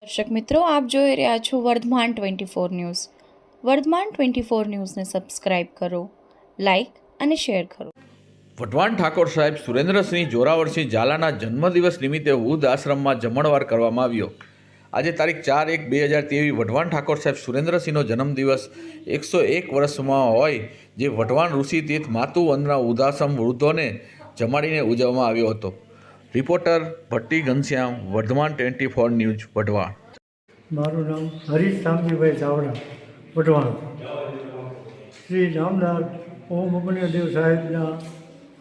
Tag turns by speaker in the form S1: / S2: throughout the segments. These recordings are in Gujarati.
S1: દર્શક મિત્રો, આપ જોઈ રહ્યા છો વર્ધમાન 24 ન્યૂઝ. વર્ધમાન 24 ન્યૂઝને સબસ્ક્રાઇબ કરો, લાઇક અને શેર કરો.
S2: વઢવાણ ઠાકોર સાહેબ સુરેન્દ્રસિંહ જોરાવરસિંહ ઝાલાના જન્મદિવસ નિમિત્તે વૃદ્ધ આશ્રમમાં જમણવાર કરવામાં આવ્યો. આજે તારીખ 4/1/2023 વઢવાણ ઠાકોર સાહેબ સુરેન્દ્રસિંહનો જન્મદિવસ 101 વર્ષમાં હોય, જે વઢવાણ ઋષિ તીર્થ માતુ વંદના વૃદ્ધાશ્રમ વૃદ્ધોને જમાડીને ઉજવવામાં આવ્યો હતો. Reporter Bhatti Ghanshyam, Vardhman 24 news, Wadhwan.
S3: મારું નામ હરીશ શામજીભાઈ ચાવડા, વઢવાણ. શ્રી રામદાસ ઓમ અમનદેવ સાહેબના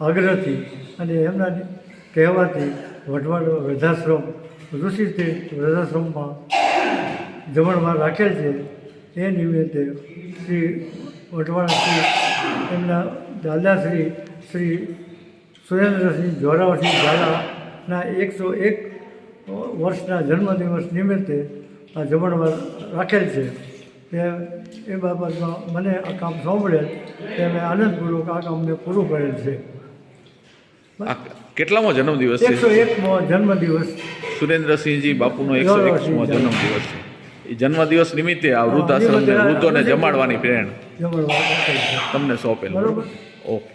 S3: આગ્રહથી અને એમના કહેવાથી વઢવાણ વૃદ્ધાશ્રમ ઋષિતીર્થ વૃદ્ધાશ્રમમાં જમણવાર રાખેલ છે. એ નિમિત્તે શ્રી વઢવાણથી એમના દાદાશ્રી શ્રી સુરેન્દ્રસિંહ જોરાવરસિંહ ઝાલાના 101 વર્ષના જન્મદિવસ નિમિત્તે આ જમણવાર રાખેલ છે. એ બાબતમાં મને આ કામ સોંપડેલ તે મેં આનંદપૂર્વક આ કામ મેં પૂરું કરેલ છે.
S2: કેટલામો જન્મદિવસ છે?
S3: 101મો જન્મદિવસ
S2: સુરેન્દ્રસિંહજી બાપુનો 101મો જન્મદિવસ છે. એ જન્મદિવસ નિમિત્તે આ વૃદ્ધાશ્રમને વૃદ્ધોને જમાડવાની પ્રેરણા
S3: જમણવાર રાખેલ છે.
S2: તમને સોંપેલ.
S3: બરોબર.
S2: ઓકે.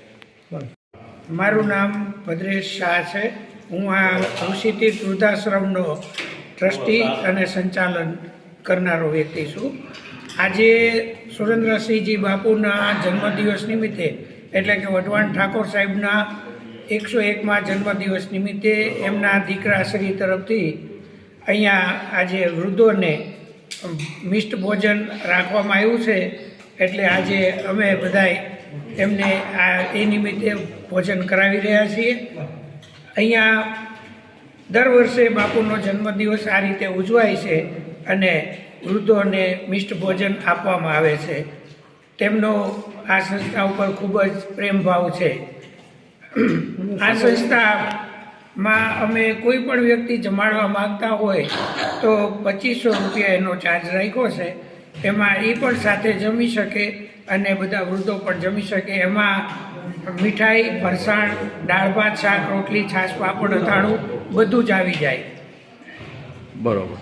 S4: મારું નામ ભદ્રેશ શાહ છે. હું આ ઋષિતીર્થ વૃદ્ધાશ્રમનો ટ્રસ્ટી અને સંચાલન કરનારો વ્યક્તિ છું. આજે સુરેન્દ્રસિંહજી બાપુના જન્મદિવસ નિમિત્તે, એટલે કે વઢવાણ ઠાકોર સાહેબના 101મા જન્મદિવસ નિમિત્તે એમના દીકરાશ્રી તરફથી અહીંયા આજે વૃદ્ધોને મિષ્ટ ભોજન રાખવામાં આવ્યું છે. એટલે આજે અમે બધાય એમને એ નિમિત્તે ભોજન કરાવી રહ્યા છીએ. અહીંયા દર વર્ષે બાપુનો જન્મદિવસ આ રીતે ઉજવાય છે અને વૃદ્ધોને મિષ્ટ ભોજન આપવામાં આવે છે. તેમનો આ સંસ્થા ઉપર ખૂબ જ પ્રેમભાવ છે. આ સંસ્થામાં અમે કોઈ પણ વ્યક્તિ જમાડવા માગતા હોય તો 2500 રૂપિયા એનો ચાર્જ રાખ્યો છે. એમાં એ પણ સાથે જમી શકે અને બધા વૃદ્ધો પણ જમી શકે. એમાં મીઠાઈ, ફરસાણ, દાળ ભાત, શાક, રોટલી, છાશ, પાપડ, અથાણું બધું જ આવી જાય.
S2: બરોબર.